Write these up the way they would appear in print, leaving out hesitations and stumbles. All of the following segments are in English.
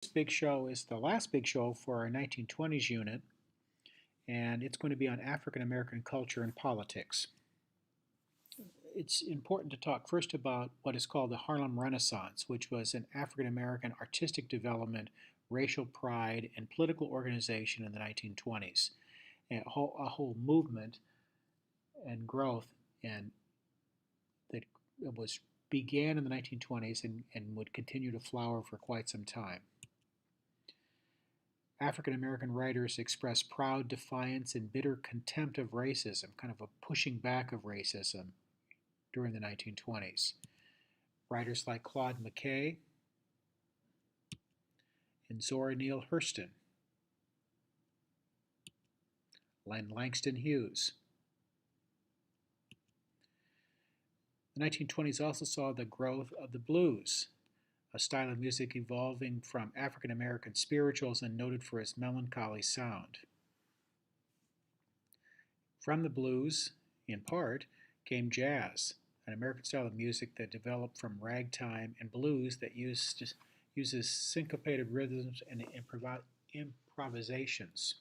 This big show is the last big show for our 1920s unit, and it's going to be on African American culture and politics. It's important to talk first about what is called the Harlem Renaissance, which was an African American artistic development, racial pride, and political organization in the 1920s. And a whole movement and growth and that was began in the 1920s and would continue to flower for quite some time. African American writers express proud defiance and bitter contempt of racism, kind of a pushing back of racism during the 1920s. Writers like Claude McKay and Zora Neale Hurston, Len Langston Hughes. The 1920s also saw the growth of the blues, a style of music evolving from African American spirituals and noted for its melancholy sound. From the blues, in part, came jazz, an American style of music that developed from ragtime and blues that uses syncopated rhythms and improvisations.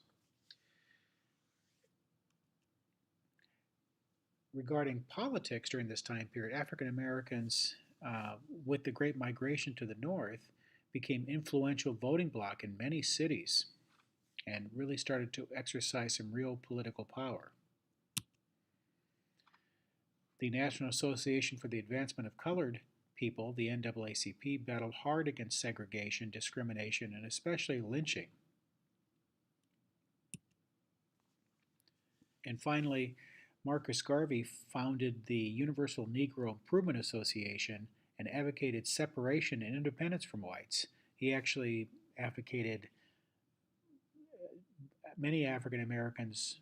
Regarding politics during this time period, African Americans, with the Great Migration to the North, became influential voting bloc in many cities and really started to exercise some real political power. The National Association for the Advancement of Colored People, the NAACP, battled hard against segregation, discrimination, and especially lynching. And finally, Marcus Garvey founded the Universal Negro Improvement Association and advocated separation and independence from whites. He actually advocated many African Americans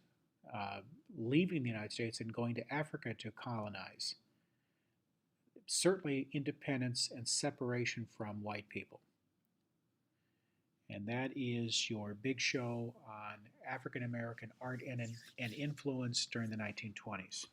leaving the United States and going to Africa to colonize. Certainly independence and separation from white people. And that is your big show on African American art and influence during the 1920s.